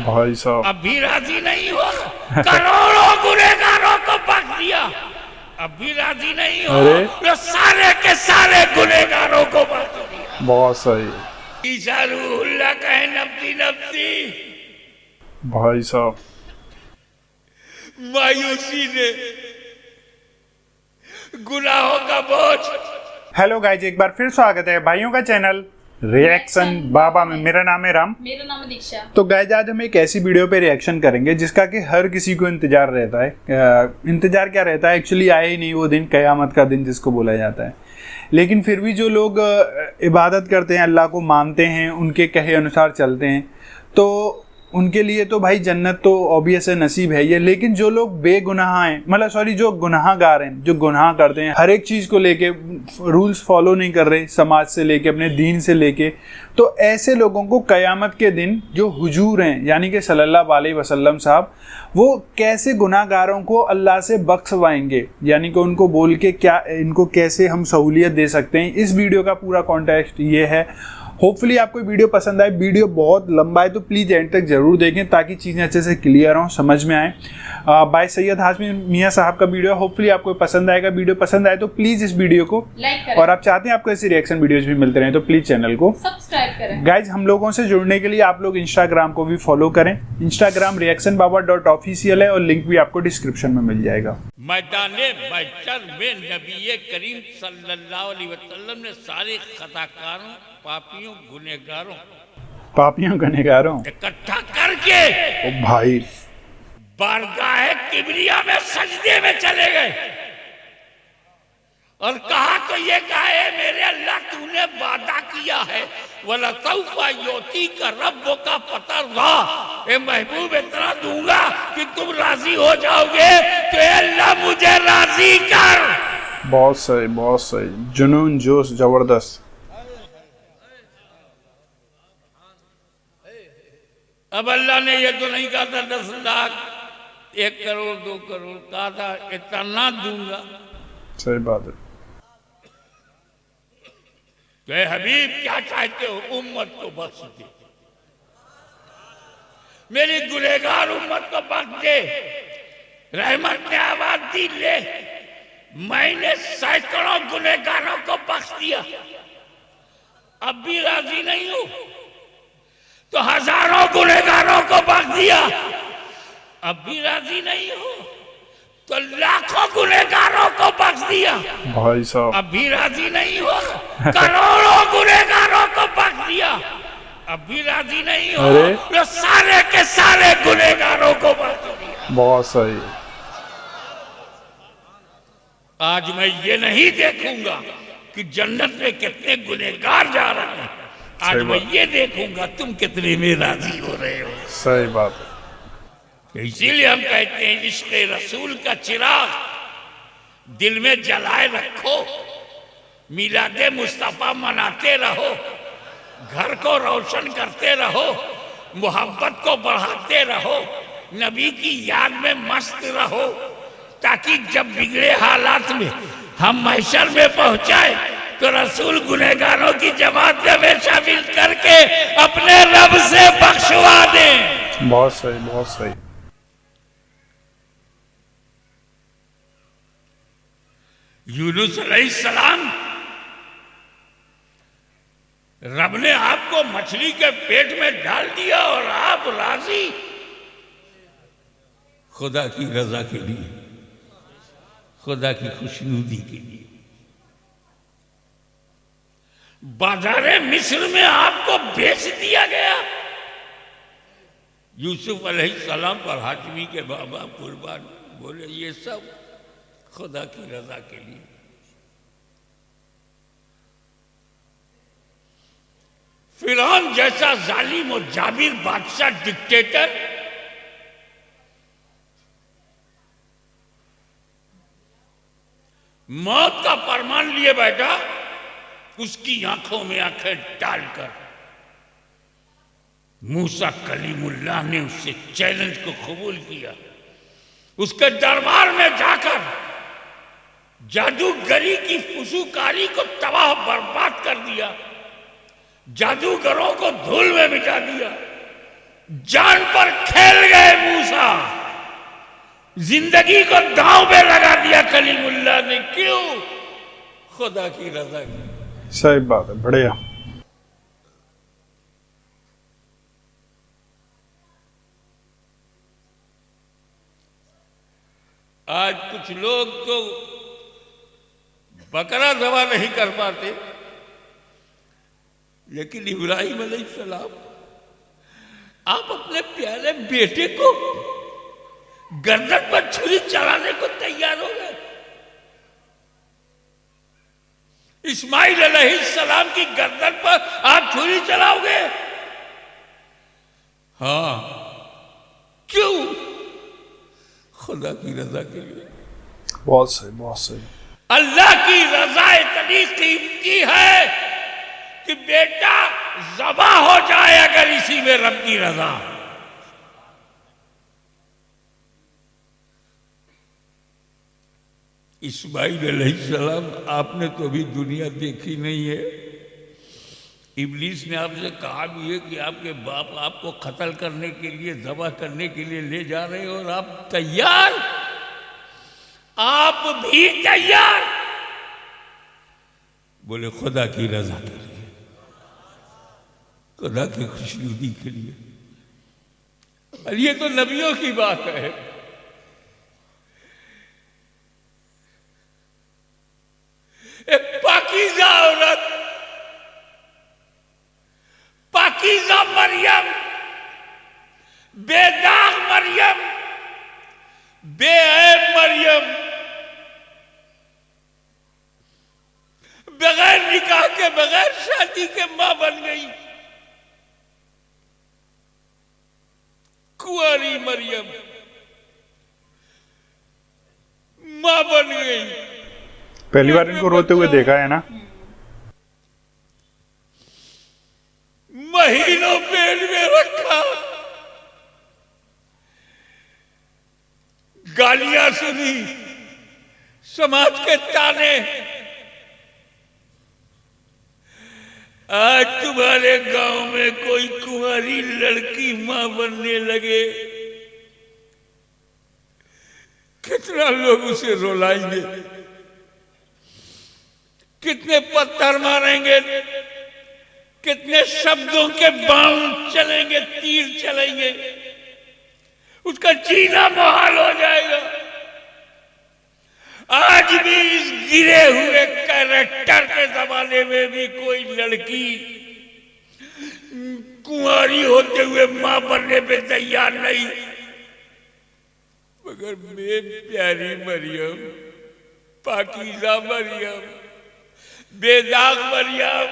भाई साहब अब भी राजी नहीं हो। करोड़ों गुनहगारों को बख्श दिया, अब भी राजी नहीं हो। अरे तो सारे के सारे गुनहगारों को बख्श दिया। बहुत सही ईसा रूहुल्लाह कहे नफ्सी नफ्सी। भाई साहब। मायूसी ने गुनाहों का बोझ। हेलो गाइज, एक बार फिर स्वागत है भाइयों का चैनल रिएक्शन बाबा में। मेरा नाम है राम। मेरा नाम है दीक्षा। तो गाइज आज हम एक ऐसी वीडियो पे रिएक्शन करेंगे जिसका कि हर किसी को इंतजार रहता है। इंतजार क्या रहता है, एक्चुअली आए ही नहीं वो दिन, कयामत का दिन जिसको बोला जाता है। लेकिन फिर भी जो लोग इबादत करते हैं, अल्लाह को मानते हैं, उनके कहे अनुसार चलते हैं, तो उनके लिए तो भाई जन्नत तो ऑब्वियस है, नसीब है ये। लेकिन जो लोग बेगुनाह हैं, मतलब सॉरी जो गुनाहगार हैं, जो गुनाह करते हैं, हर एक चीज़ को लेके रूल्स फॉलो नहीं कर रहे, समाज से लेके अपने दीन से लेके, तो ऐसे लोगों को कयामत के दिन जो हुजूर हैं यानी कि सल्लल्लाहु अलैहि वसल्लम साहब, वो कैसे गुनाहगारों को अल्लाह से बख्शवाएंगे, यानी कि उनको बोल के क्या इनको कैसे हम सहूलियत दे सकते हैं। इस वीडियो का पूरा कॉन्टेक्स्ट ये है। होपफुली आपको वीडियो पसंद आए। वीडियो बहुत लंबा है तो प्लीज़ एंड तक ज़रूर देखें ताकि चीज़ें अच्छे से क्लियर हों, समझ में आए। बाय सैयद हाशमी मियाँ साहब का वीडियो, होपफुली आपको पसंद आएगा। वीडियो पसंद आए तो प्लीज़ इस वीडियो को लाइक करें, और आप चाहते हैं आपको ऐसी रिएक्शन वीडियोज़ भी मिलते रहें तो प्लीज़ चैनल को सब्सक्राइब करें। गाइज हम लोगों से जुड़ने के लिए आप लोग इंस्टाग्राम को भी फॉलो करें। इंस्टाग्राम reactionbaba.official है और लिंक भी आपको डिस्क्रिप्शन में मिल जाएगा। मैदाने महशर में नबी करीम सल्लल्लाहु अलैहि वसल्लम ने सारे खताकारों, पापियों, गुनहगारों इकट्ठा करके ओ भाई बारगाह किबरिया में सजदे में चले गए और कहा तो ये कहा है मेरे अल्लाह तूने वादा किया है वला सौफा योती का रब का पता ला, ए महबूब इतना दूंगा कि तुम राजी हो जाओगे, तो ए अल्लाह मुझे राजी कर। बहुत सही, बहुत सही, जुनून, जोश, जबरदस्त। अब अल्लाह ने ये तो नहीं कहा था 10 लाख 1 करोड़ 2 करोड़, कहा था इतना दूंगा। सही बात है। तो ए हबीब क्या चाहते हो, उम्मत को बख्श दे, मेरी गुनहगार उम्मत को बख्श दे। रहमत ने आवाज दी, ले मैंने सैकड़ों गुनहगारों को बख्श दिया, अब भी राजी नहीं हूं, तो हजारों गुनहगारों को बख्श दिया, अब भी राजी नहीं हो, तो लाखों गुनहगारों को बख्श दिया, भाई साहब अब भी राजी नहीं हो, करोड़ों गुनहगारों को बख्श दिया, अब भी राजी नहीं हो, अरे तो सारे के सारे गुनहगारों को बख्श दिया। बहुत सही। आज मैं ये नहीं देखूंगा कि जन्नत में कितने गुनहगार जा रहे हैं, आज मैं ये देखूंगा तुम कितने में राजी हो रहे हो। सही बात है। इसीलिए हम कहते हैं इश्क़ रसूल का चिराग दिल में जलाए रखो, मिलादे मुस्तफा मनाते रहो, घर को रोशन करते रहो, मोहब्बत को बढ़ाते रहो, नबी की याद में मस्त रहो, ताकि जब बिगड़े हालात में हम महशर में पहुंचाए तो रसूल गुनहगारों की जमात में हमेशा मिल करके अपने रब से बख्शवा दें। बहुत सही, बहुत सही। यूनुस अलैहिस्सलाम, रब ने आपको मछली के पेट में डाल दिया और आप राजी, खुदा की रजा के लिए, खुदा की खुशनुदी के लिए। बाजारे मिस्र में आपको बेच दिया गया, यूसुफ अलैहिस्सलाम पर हाशमी के बाबा कुर्बान बोले ये सब खुदा की रजा के लिए। फिरौन जैसा जालिम और जाबिर बादशाह, डिक्टेटर, मौत का फरमान लिए बैठा, उसकी आंखों में आंखें डालकर मूसा कलीमुल्लाह ने उससे चैलेंज को कबूल किया, उसके दरबार में जाकर जादूगरी की फुसूकारी को तबाह बर्बाद कर दिया, जादूगरों को धूल में मिटा दिया, जान पर खेल गए मूसा, जिंदगी को दांव पे लगा दिया कलीमुल्लाह ने। क्यों? खुदा की रजा की। सही बात है, बढ़िया। आज कुछ लोग तो बकरा ज़बह नहीं कर पाते, लेकिन इब्राहिम अलैहिस्सलाम, आप अपने प्यारे बेटे को गर्दन पर छुरी चलाने को तैयार हो गए। इस्माइल अलैहिस्सलाम की गर्दन पर आप छुरी चलाओगे? हाँ, क्यों? खुदा की रजा के लिए। बहुत सही, बहुत सही। अल्लाह की रजा इतनी कीमती है कि बेटा ज़बा हो जाए अगर इसी में रब की रजा। इस्माइल अलैहिस्सलाम, आपने तो अभी दुनिया देखी नहीं है। इब्लीस ने आपसे कहा भी है कि आपके बाप आपको कत्ल करने के लिए, ज़बह करने के लिए ले जा रहे हो, और आप तैयार? आप भी तैयार? बोले खुदा की रजा के लिए, खुदा की खुशनुदी के लिए। और ये तो नबियों की बात है। एक पाकीज़ा औरत, पाकीज़ा मरियम, बेदाग मरियम, बेऐब मरियम, बगैर निकाह के, बगैर शादी के मां बन गई। कुंवारी मरियम मां बन गई। पहली बार इनको रोते हुए देखा है ना। महीनों पेट में रखा, गालियां सुनी, समाज के ताने। आज तुम्हारे गांव में कोई कुंवारी लड़की मां बनने लगे, कितना लोग उसे रुलाएंगे, कितने पत्थर मारेंगे, कितने शब्दों के बाण चलेंगे, तीर चलेंगे, उसका जीना मुहाल हो जाएगा। आज भी इस गिरे हुए कैरेक्टर के जमाने में भी कोई लड़की कुंवारी होते हुए मां बनने पे तैयार नहीं। मगर मेरी प्यारी मरियम, पाकीज़ा मरियम, बेदाग मरियम,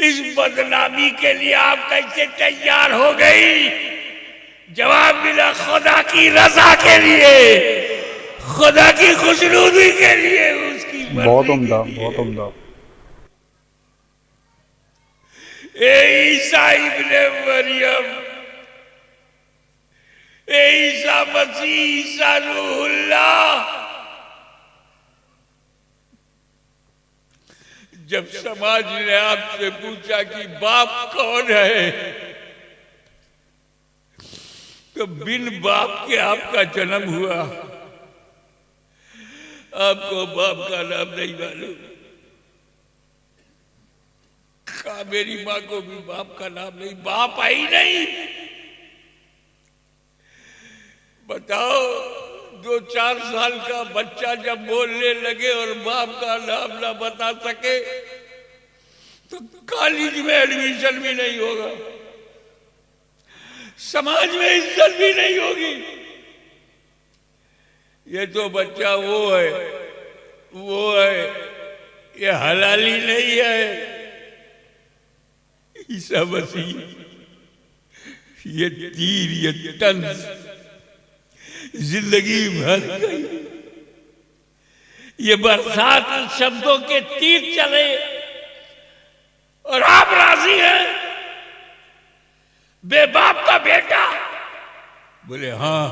इस बदनामी के लिए आप कैसे तैयार हो गई? जवाब मिला खुदा की रजा के लिए, खुदा की खुशनुदी के लिए, उसकी मर्जी। बहुत उम्दा, बहुत उम्दा। ए ईसा इब्ने मरियम, ए ईसा मसीह, ईसा रूहुल्लाह, जब समाज ने आपसे पूछा कि बाप कौन है, तो बिन बाप के आपका जन्म हुआ। आपको बाप का नाम नहीं मालूम। कहा मेरी मां को भी बाप का नाम नहीं, बाप आई नहीं। बताओ, 2-4 साल का बच्चा जब बोलने लगे और बाप का नाम ना बता सके तो कॉलेज में एडमिशन भी नहीं होगा, समाज में इज्जत भी नहीं होगी। ये तो बच्चा वो है, वो है, ये हलाली नहीं है। ईसा मसीह, ये तीर, ये तंज जिंदगी भर गई। ये बरसात शब्दों के तीर चले और आप राजी हैं? बेबाप का बेटा बोले हाँ,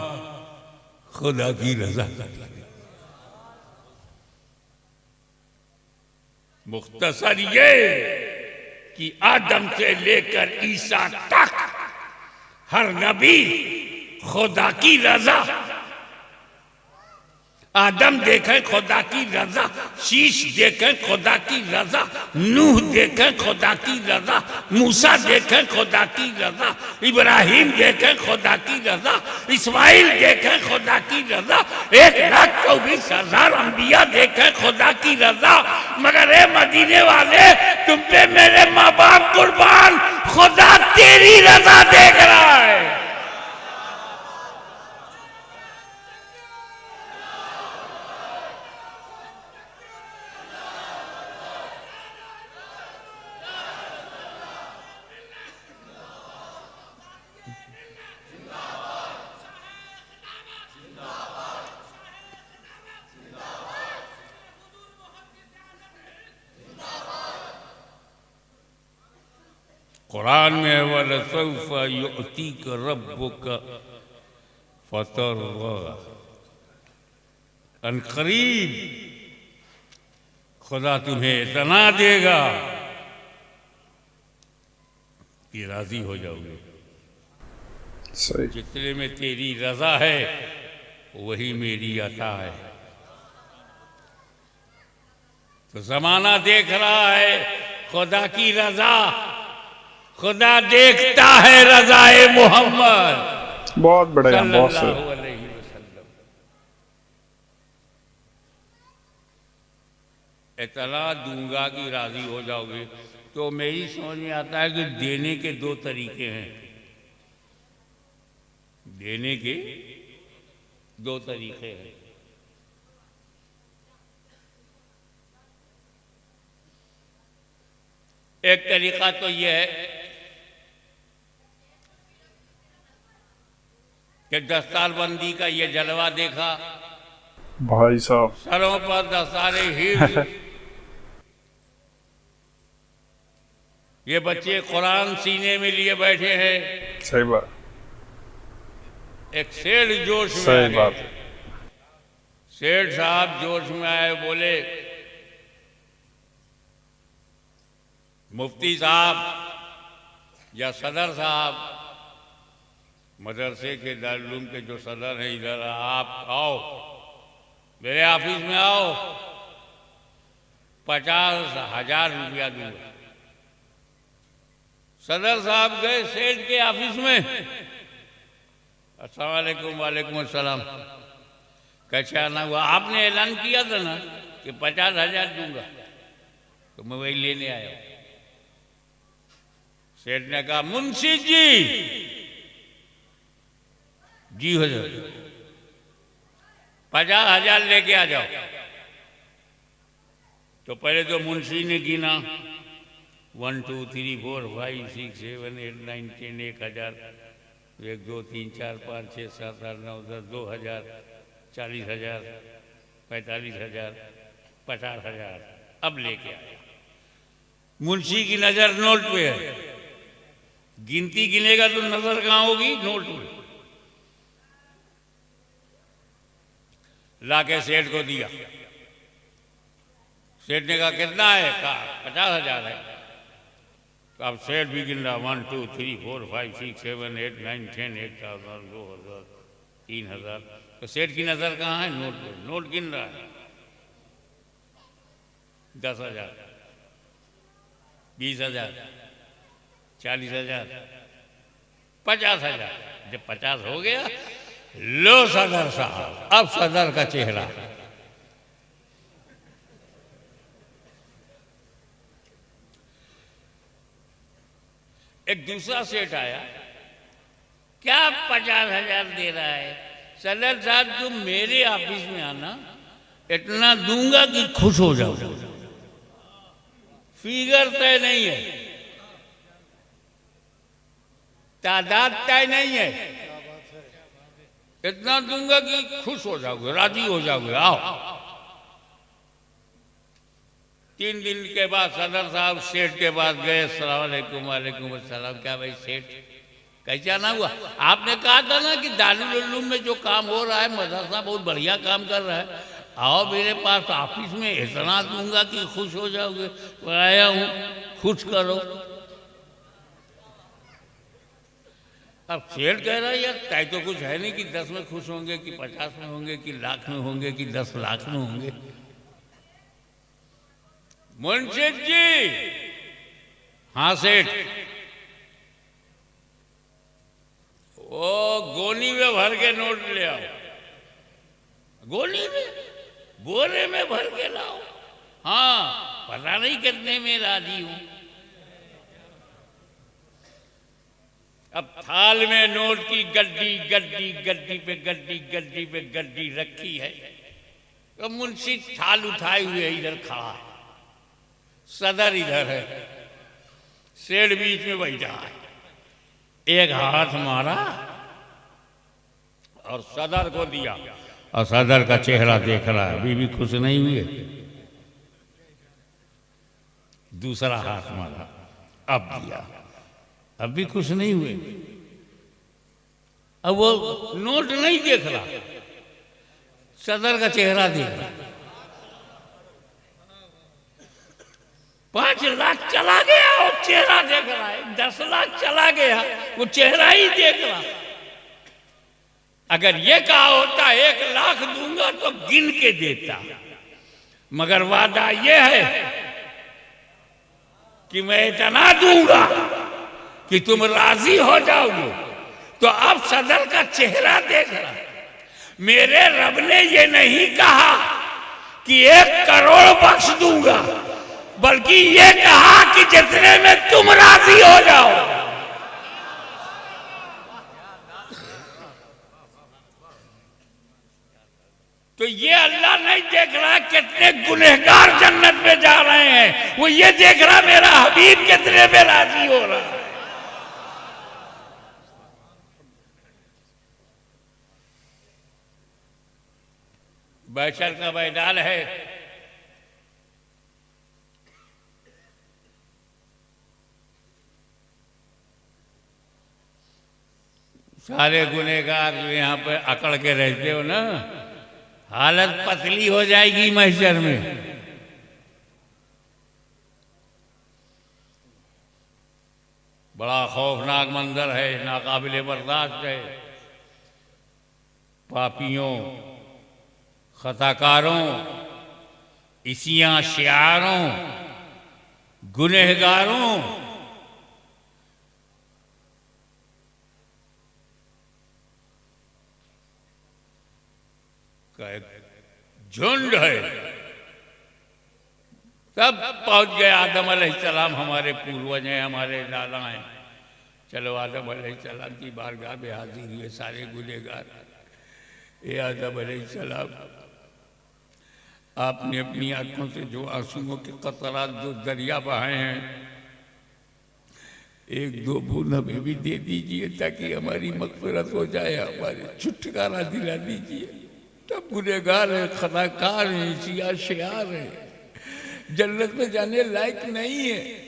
खुदा की रजा कर लगे। मुख्तसर ये कि आदम से लेकर ईसा तक हर नबी खुदा की रजा, आदम देखे खुदा की रजा, शीश देखे खुदा की रजा, नूह देखे खुदा की रजा, मूसा देखे खुदा की रजा, इब्राहिम देखे खुदा की रजा, इस्माइल देखे खुदा की रजा, 1,24,000 अंबिया देखे खुदा की रजा। मगर ए मदीने वाले, तुम पे मेरे माँ बाप कुर्बान, खुदा तेरी रजा देख रहा है। कुरान में वलसौफा युअतीक रब्बुक फतर्दा, अनकरीब खुदा तुम्हें इतना देगा कि राजी हो जाओगे। सही। जितने में तेरी रजा है वही मेरी अता है। तो जमाना देख रहा है खुदा की रजा, खुदा देखता है रजाए मोहम्मद बहुत बढ़िया, बहुत सल्लल्लाहु सही। अलैहि वसल्लम। इतना दूंगा कि राजी हो जाओगे। तो मेरी समझ में आता है कि देने के दो तरीके हैं, देने के दो तरीके हैं। एक तरीका तो यह है कि दस्तारबंदी का ये जलवा देखा, भाई साहब, सरों पर दस्तारे हिफ्ज़, ये बच्चे कुरान सीने में लिए बैठे हैं। सही बात, एक सेठ जोश में आ सही गए। बात है। सेठ साहब जोश में आए, बोले मुफ्ती साहब या सदर साहब, मदरसे के दारुल के जो सदर हैं, इधर आप आओ, मेरे ऑफिस में आओ, 50,000 रुपया दूंगा। सदर साहब गए सेठ के ऑफिस में। अस्सलाम वालेकुम। वालेकुम अस्सलाम। कैसा ना हुआ, आपने ऐलान किया था ना कि 50,000 दूंगा, तो मैं वही लेने आया हूं। सेठ ने कहा मुंशी जी हुजूर 50,000 लेके आ जाओ। तो पहले तो मुंशी ने गिना, 1 2 3 4 5 6 7 8 9 10, 1,000, 1 2 3 4 5 6 7 8 9 10, 2,000, 40,000, 45,000, 50,000 अब लेके आया। मुंशी की नजर नोट पे है, गिनती गिनेगा तो नजर कहाँ होगी, नोट में। लाके सेठ को दिया। सेठ ने कहा कितना है? कहा 50,000 है। तो अब सेठ भी गिन रहा, 1 2 3 4 5 6 7 8 9 10, 1,000, 2,000, 3,000। तो सेठ की नजर कहाँ है? नोट पे। नोट गिन रहा है। 10,000, 20,000, 40,000, 50,000। जब 50 हो गया, लो सदर साहब, अब सदर का चेहरा। एक दूसरा सेठ आया, क्या 50,000 दे रहा है? सदर साहब तुम मेरे ऑफिस में आना, इतना दूंगा कि खुश हो जाओ। फिगर तय नहीं है, तादाद तय नहीं है, इतना दूंगा कि खुश हो जाओगे, राजी हो जाओगे, आओ। 3 दिन के बाद सदर साहब सेठ के पास गए। अस्सलाम वालेकुम। वालेकुम अस्सलाम। क्या भाई सेठ, कैसा ना हुआ? आपने कहा था ना कि दारुल उलूम में जो काम हो रहा है, मदरसा बहुत बढ़िया काम कर रहा है, आओ मेरे पास ऑफिस में, इतना दूंगा कि खुश हो जाओगे। तो आया हूँ, खुश करो। अब सेठ कह रहा है यार तय तो कुछ है नहीं कि 10 में खुश होंगे कि 50 में होंगे कि लाख में होंगे कि 10 लाख में होंगे। मुंशी जी, हाँ सेठ, वो गोनी में भर के नोट ले आओ। गोनी में, बोरे में भर के लाओ। हाँ, पता नहीं कितने में राजी हूं। अब थाल में नोट की गड्डी गड्डी गड्डी पे गड्डी गड्डी पे गड्डी रखी है। तो मुंशी थाल उठाए हुए इधर खड़ा है, सदर इधर है, सेठ बीच में बैठा है। एक हाथ मारा और सदर को दिया, और सदर का चेहरा देख रहा है, अभी भी खुश नहीं हुए। दूसरा हाथ मारा, अब दिया, अब भी खुश नहीं हुए। अब वो नोट नहीं देख रहा, सदर का चेहरा देख रहा। 5 लाख चला गया, वो चेहरा देख रहा है। 10 लाख चला गया, वो चेहरा ही देख रहा। अगर ये कहा होता 1 लाख दूंगा तो गिन के देता, मगर वादा ये है कि मैं इतना दूंगा कि तुम राजी हो जाओगे। तो अब सदर का चेहरा देख रहा। मेरे रब ने ये नहीं कहा कि 1 करोड़ बख्श दूंगा, बल्कि ये कहा कि जितने में तुम राजी हो जाओ। तो ये अल्लाह नहीं देख रहा कितने गुनहगार जन्नत में जा रहे हैं, वो ये देख रहा मेरा हबीब कितने में राजी हो रहा है। बैशर का मैदान है, सारे गुनहगार जो यहाँ पे अकड़ के रहते हो ना, हालत पतली हो जाएगी महशर में। बड़ा खौफनाक मंजर है, नाकाबिले बर्दाश्त है। पापियों, खताकारों, इसियां शियारों, गुनहगारों का एक झुंड है। सब पहुंच गए। आदम अलैहिस्सलाम हमारे पूर्वज हैं, हमारे दादा हैं। चलो आदम अलैहिस्सलाम की बारगाह में हाजिर हुए सारे गुनहगार। ए आदम अलैहिस्सलाम, आपने अपनी आंखों से जो आंसुओं के कतरात जो दरिया बहाए हैं, 1-2 बूंद हमें भी दे दीजिए ताकि हमारी मग़फ़िरत हो जाए, हमारे छुटकारा दिला दीजिए। तब गुनहगार है, खताकार है, इसिया शियार है, जन्नत में जाने लायक नहीं है।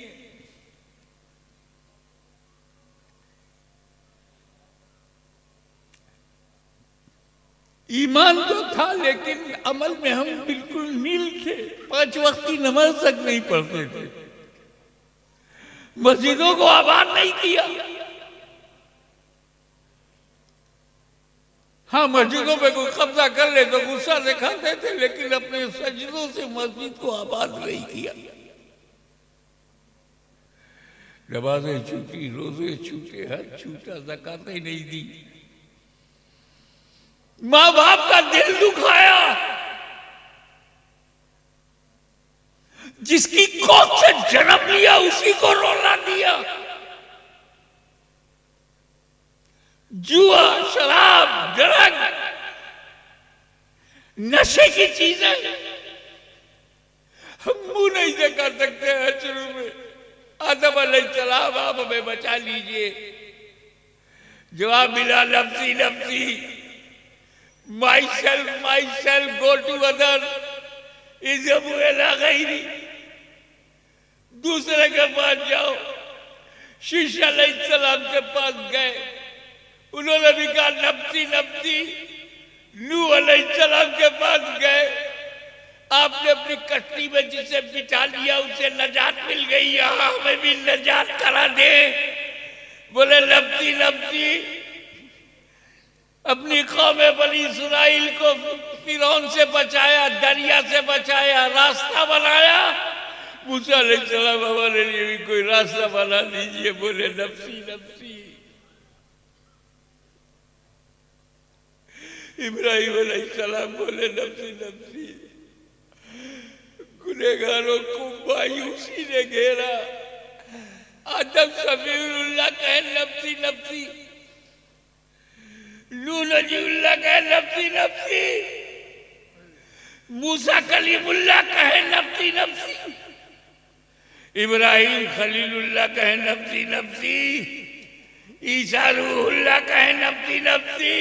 ईमान तो था लेकिन अमल में हम बिल्कुल नील थे। 5 वक्त की नमाज तक नहीं पढ़ते थे, मस्जिदों को आबाद नहीं किया। हाँ, मस्जिदों पे कोई कब्जा कर ले तो गुस्सा दिखाते थे, लेकिन अपने सजदों से मस्जिद को आबाद नहीं किया। नमाजें छूटी, रोजे छूटे, हज छूटा, ज़कातें नहीं दी, माँ बाप का दिल दुखाया। जिसकी कोख से जन्म लिया उसी को रोला दिया। जुआ, शराब, ड्रग, नशे की चीजें हम मुंह नहीं दिखा सकते हैं। शुरू में आदम अलैहिस्सलाम, आप हमें बचा लीजिए। जवाब मिला नफ्सी नफ्सी, myself, go to other, गैरी, दूसरे के पास जाओ। शीश अलैहिस्सलाम के पास गए, उन्होंने भी कहा नफ्सी नफ्सी। नूह अलैहिस्सलाम के पास गए, आपने अपनी कश्ती में जिसे बिठा लिया उसे नजात मिल गई, यहाँ हमें भी नजात करा दे। बोले नफ्सी नफ्सी। अपनी कौम बनी इस्राइल को फिरौन से बचाया, दरिया से बचाया, रास्ता बनाया। मूसा अलैहिस्सलाम हमारे लिए भी कोई रास्ता बना दीजिए। बोले नफ्सी नफ्सी। इब्राहिम अलैहिस्सलाम बोले नफ्सी नफ्सी। गुनहगारों को मायूसी ने घेरा। आदम सफीउल्लाह कहे नफ्सी नफ्सी, नूह नजीउल्लाह कहे नफ्सी नफ्सी, मूसा कलीमुल्लाह कहे नफ्सी नफ्सी, इब्राहिम खलीलुल्लाह कहे नफ्सी नफ्सी, ईसा रूहुल्लाह कहे नफ्सी नफ्सी।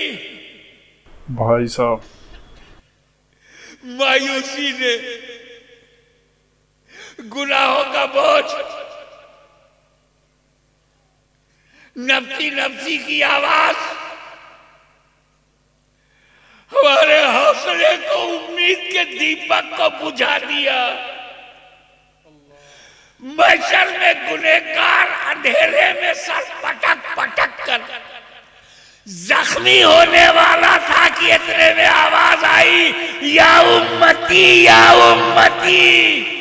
भाई साहब मायूसी ने गुनाहों का बोझ, नफ्सी नफ्सी की आवाज हमारे हौसले को, उम्मीद के दीपक को बुझा दिया। महशर में गुनहगार अंधेरे में सर पटक पटक कर जख्मी होने वाला था कि इतने में आवाज आई, या उम्मती या उम्मती।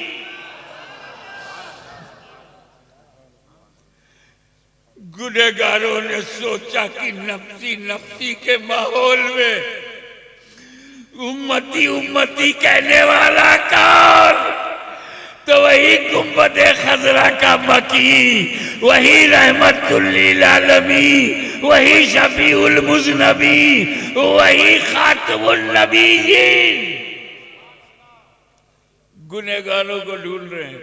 गुनहगारों ने सोचा कि नफ्सी नफ्सी के माहौल में उम्मती उम्मती कहने वाला कौन? तो वही गुंबदे खजरा का मकी, वही रहमतुल लिल आलमीन, वही शफीउल मुज़नबी, वही खातमुन नबीयीन। गुनहगारों को ढूंढ रहे हैं,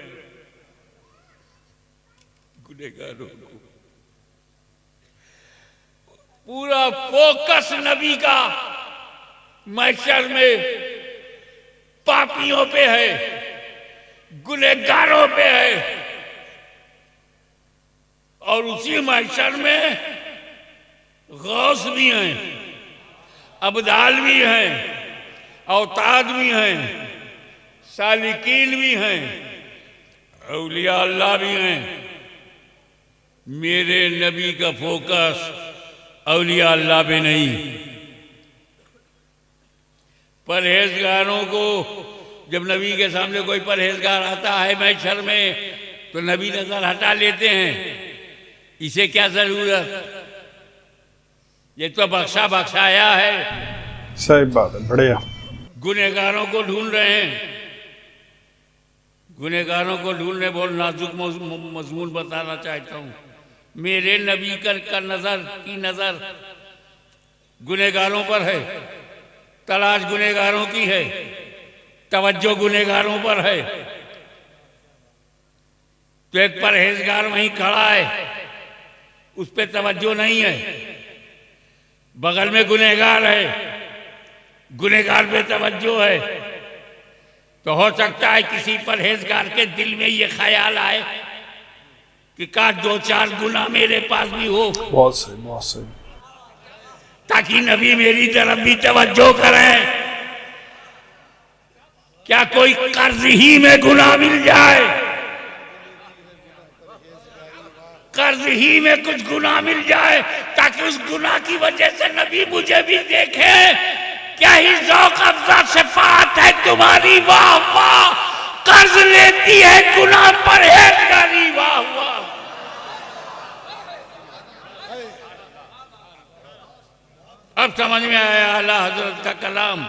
गुनहगारों को। पूरा फोकस नबी का महशर में पापियों पे है, गुनहगारों पे है। और उसी महशर में गौस भी हैं, अब्दाल भी हैं, औताद भी हैं, सालिकीन भी हैं, औलिया अल्लाह भी हैं। मेरे नबी का फोकस औलिया अल्लाह पे नहीं। परहेजगारों को, जब नबी के सामने कोई परहेजगार आता है महशर में, तो नबी नजर हटा लेते हैं। इसे क्या जरूरत, ये तो बख्शा बख्शाया है। सही बात है, बढ़िया। गुनहगारों को ढूंढ रहे हैं, गुनहगारों को ढूंढने बहुत नाजुक मजमून बताना चाहता हूँ। मेरे नबी का नजर गुनहगारों पर है, तलाश गुनहगारों की है, तवज्जो गुनहगारों पर है। तो एक परहेजगार वहीं खड़ा है, उस पर तवज्जो नहीं है। बगल में गुनहगार है, गुनहगार पे तवज्जो है। तो हो सकता है किसी परहेजगार के दिल में ये ख्याल आए कि काश 2-4 गुना मेरे पास भी हो। बहुत सही, बहुत सही। ताकि नबी मेरी तरफ भी तवज्जो करें। क्या कोई कर्ज ही में गुनाह मिल जाए, कर्ज ही में कुछ गुनाह मिल जाए, ताकि उस गुनाह की वजह से नबी मुझे भी देखे। क्या ही ज़ौक़ अफ़ज़ा शफ़ाअत है तुम्हारी, वाह वाह। कर्ज लेती है गुनाह परहेज़गारी, वाह वाह। अब समझ में आया आला हजरत का कलाम।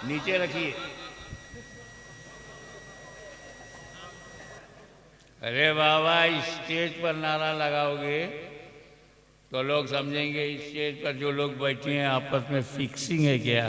नीचे रखिए। अरे बाबा, स्टेज पर नारा लगाओगे तो लोग समझेंगे स्टेज पर जो लोग बैठे हैं आपस में फिक्सिंग है क्या।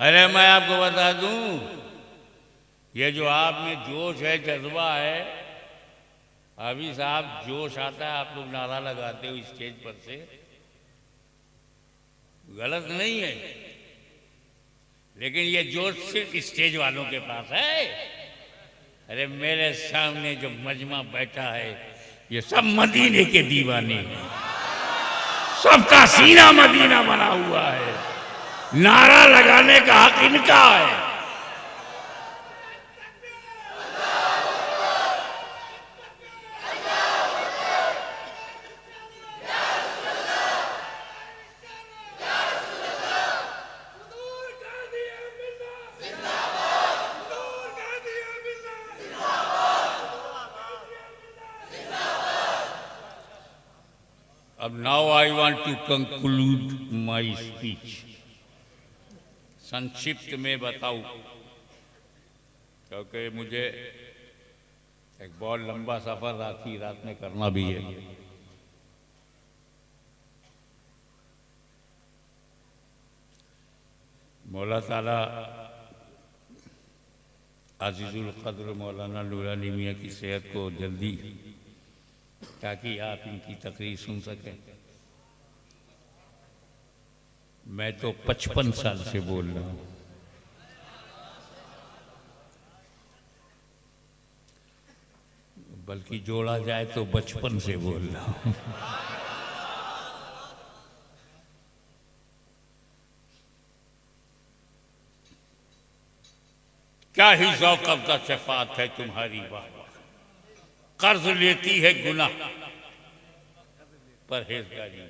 अरे मैं आपको बता दूं, ये जो आप में जोश है, जज्बा है, अभी साहब जोश आता है, आप लोग नारा लगाते हो स्टेज पर से, गलत नहीं है, लेकिन ये जोश सिर्फ स्टेज वालों के पास है। अरे मेरे सामने जो मजमा बैठा है ये सब मदीने के दीवाने हैं, सबका सीना मदीना बना हुआ है, नारा लगाने का हक इनका है। अब now I want to conclude my speech. संक्षिप्त में बताऊं, क्योंकि मुझे एक बहुत लंबा सफर रात में करना भी है। मौला ताला अजीजुल कद्र मौलाना नूरानी मियां की सेहत को जल्दी, ताकि आप इनकी तकरीर सुन सकें। मैं तो 55 साल से बोल रहा हूं, बल्कि जोड़ा जाए तो बचपन से बोल रहा हूं। क्या ही ज़ौक़ अफ़ज़ा शफ़ाअत है तुम्हारी, वाह कर्ज लेती है गुनाह परहेज़गारी,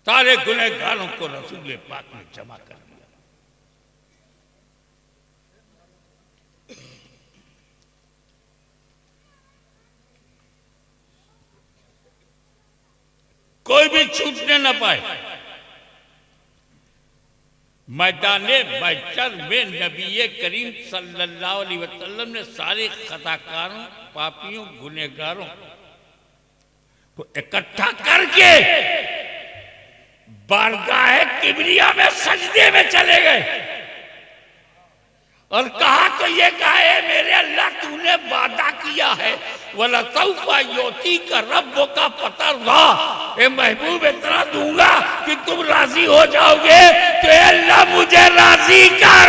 सारे गुनहगारों को रसूल पाक ने जमा कर दिया। कोई भी छूटने न पाए। मैदाने महशर में नबी करीम सल्लल्लाहु अलैहि वसल्लम ने सारे खताकारों, पापियों, गुनहगारों को इकट्ठा करके बारगाह किबरिया में सजदे में चले गए और कहा तो ये कहा, मेरे अल्लाह तूने वादा किया है वला सौफा योती का रब का पता रहा, ए महबूब इतना दूंगा कि तुम राजी हो जाओगे, तो अल्लाह मुझे राजी कर।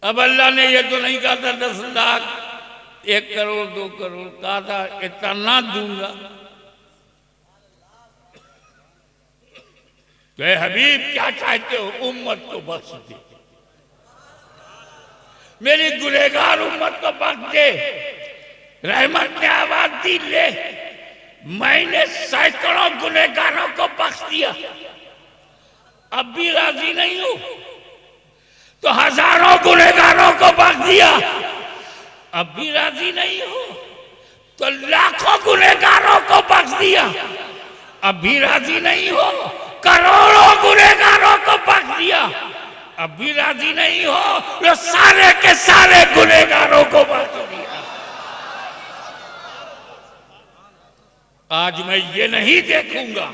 अब अल्लाह ने ये तो नहीं कहा था 10 लाख, 1 करोड़, 2 करोड़, कहा था इतना दूंगा। तो हबीब क्या चाहते हो, उम्मत को बख्श दे, मेरी गुनहगार उम्मत को बख्श दे। रहमत ने आवाज दी, ले मैंने सैकड़ों गुनहगारों को बख्श दिया, अब भी राजी नहीं हूं, तो हजारों गुनहगारों को बख्श दिया, अब भी राजी नहीं हो, तो लाखों गुनहगारों को बख्श दिया, अब भी राजी नहीं हो, करोड़ों गुनहगारों को बख्श दिया, अब भी राजी नहीं हो, तो सारे के सारे गुनहगारों को बख्श दिया। आज मैं ये नहीं देखूंगा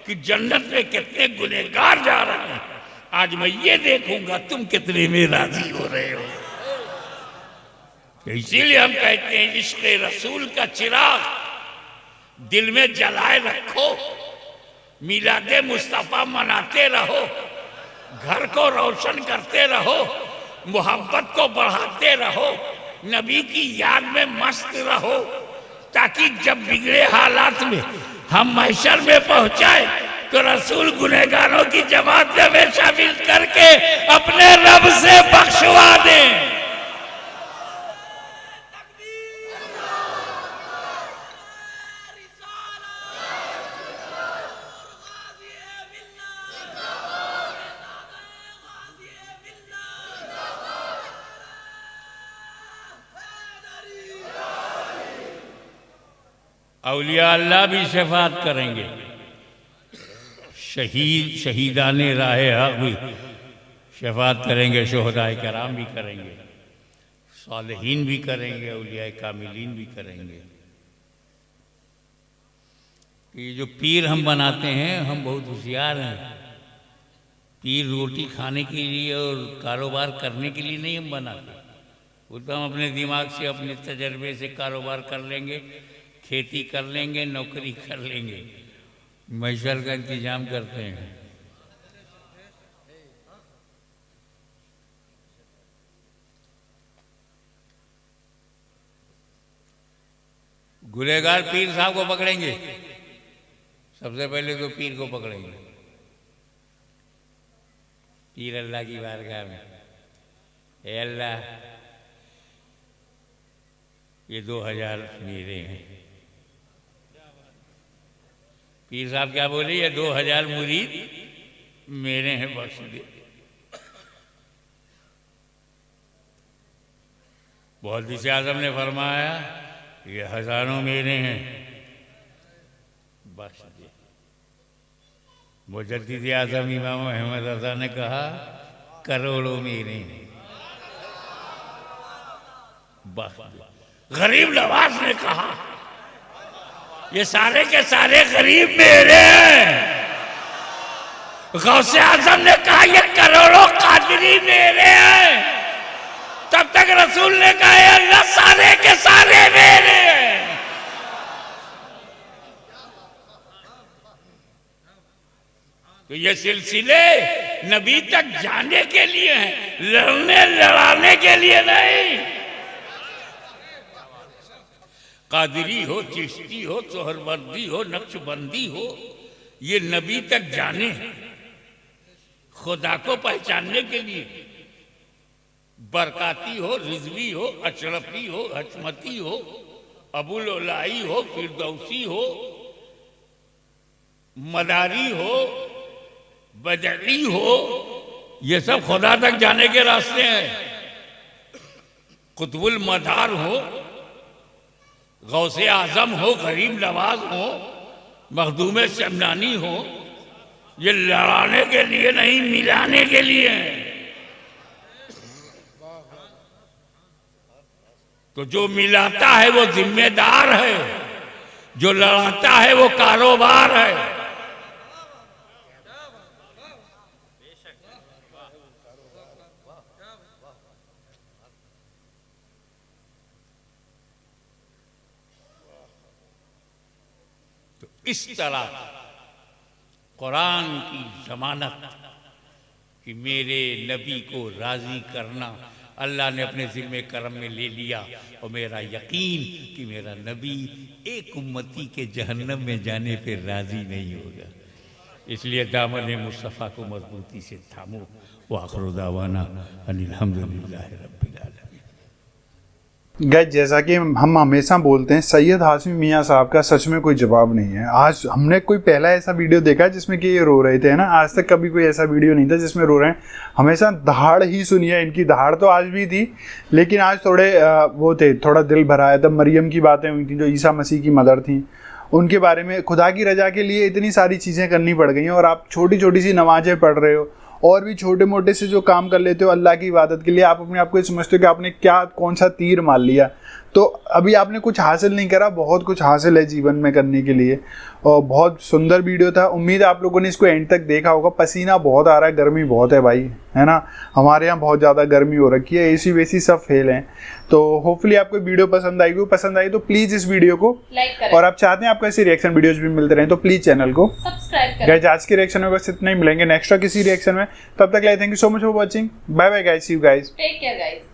कि जन्नत में कितने गुनहगार जा रहे हैं, आज मैं ये देखूंगा तुम कितने में राजी हो रहे हो। इसीलिए हम कहते हैं इश्क़ रसूल का चिराग दिल में जलाए रखो, मिलादे मुस्तफा मनाते रहो, घर को रोशन करते रहो, मोहब्बत को बढ़ाते रहो, नबी की याद में मस्त रहो, ताकि जब बिगड़े हालात में हम महशर में पहुंचाए तो रसूल गुनहगारों की जमात में शामिल करके अपने रब से बख्शवा दें। औलिया अल्लाह भी शफात करेंगे, शहीदाने राहे हक भी शफात करेंगे, शोहदाए कराम भी करेंगे, सालिहीन भी करेंगे, औलिया कामिलीन भी करेंगे। ये जो पीर हम बनाते हैं, हम बहुत होशियार हैं। पीर रोटी खाने के लिए और कारोबार करने के लिए नहीं हम बनाते, वो तो हम अपने दिमाग से, अपने तजर्बे से कारोबार कर लेंगे, खेती कर लेंगे, नौकरी कर लेंगे, मैशल का इंतजाम करते हैं। गुनहगार पीर साहब को पकड़ेंगे, सबसे पहले तो पीर को पकड़ेंगे। पीर अल्लाह की बारगाह में, ए अल्लाह ये 2000 मेरे हैं। पीर साहब क्या बोले, ये 2000 मुरीद मेरे हैं, बख्श दे। मुहद्दिस आज़म ने फरमाया ये हजारों मेरे हैं, बख्श दे। मुजद्दिद आज़म इमाम अहमद रज़ा ने कहा करोड़ों मेरे हैं, बख्श दे। गरीब नवाज ने कहा ये सारे के सारे गरीब मेरे हैं। गौसे आज़म ने कहा ये करोड़ों कादरी मेरे हैं। तब तक रसूल ने कहा अल्लाह सारे के सारे मेरे हैं। तो ये सिलसिले नबी तक जाने के लिए हैं, लड़ने लड़ाने के लिए नहीं। कादरी हो, चिश्ती हो, सोहरवर्दी हो, नक्शबंदी हो, ये नबी तक जाने, खुदा को पहचानने के लिए। बरकाती हो, रिजवी हो, अशरफी हो, हशमती हो, अबुल उलाई हो, फिरदौसी हो, मदारी हो, बदली हो, ये सब खुदा तक जाने के रास्ते हैं। कुतुबुल मदार हो, गौसे आजम हो, गरीब नवाज हो, मखदूम शमनानी हो, ये लड़ाने के लिए नहीं, मिलाने के लिए है। तो जो मिलाता है वो जिम्मेदार है, जो लड़ाता है वो कारोबार है। तो इस तरह कुरान की जमानत कि मेरे नबी को राजी करना अल्लाह ने अपने ज़िम्मे करम में ले लिया, और मेरा यकीन कि मेरा नबी एक उम्मती के जहन्नम में जाने पे राजी नहीं होगा। इसलिए दामन मुस्तफ़ा को मजबूती से थामो। व आखिर दावाना अनिल हम्दुलिल्लाह रब्बिल आलमीन। गाइस, जैसा कि हम हमेशा बोलते हैं, सैयद हाशमी मियाँ साहब का सच में कोई जवाब नहीं है। आज हमने कोई पहला ऐसा वीडियो देखा जिसमें कि ये रो रहे थे, है ना। आज तक कभी कोई ऐसा वीडियो नहीं था जिसमें रो रहे हैं। हमेशा दहाड़ ही सुनी है इनकी। दहाड़ तो आज भी थी, लेकिन आज थोड़े वो थे, थोड़ा दिल भरा है। तब मरियम की बातें हुई थी जो ईसा मसीह की मदर थी, उनके बारे में। खुदा की रजा के लिए इतनी सारी चीज़ें करनी पड़ गई हैं, और आप छोटी छोटी सी नमाज़ें पढ़ रहे हो और भी छोटे मोटे से जो काम कर लेते हो अल्लाह की इबादत के लिए। आप अपने आप को समझते हो कि आपने क्या, कौन सा तीर मार लिया। तो अभी आपने कुछ हासिल नहीं करा, बहुत कुछ हासिल है जीवन में करने के लिए। और बहुत सुंदर वीडियो था, उम्मीद है आप लोगों ने इसको एंड तक देखा होगा। पसीना बहुत आ रहा है, गर्मी बहुत है भाई, है ना। हमारे यहाँ बहुत ज़्यादा गर्मी हो रखी है, एसी वेसी सब फेल हैं। तो होपफुली आपको वीडियो पसंद आएगी। पसंद आई तो प्लीज़ इस वीडियो को लाइक करें, और आप चाहते हैं आपको ऐसी रिएक्शन वीडियोज भी मिलते रहें तो प्लीज़ चैनल को सब्सक्राइब करें। गाइस, आज के रिएक्शन में बस इतना ही, मिलेंगे नेक्स्ट किसी रिएक्शन में। तब तक thank you so much for watching. Bye bye guys, see you guys, take care guys.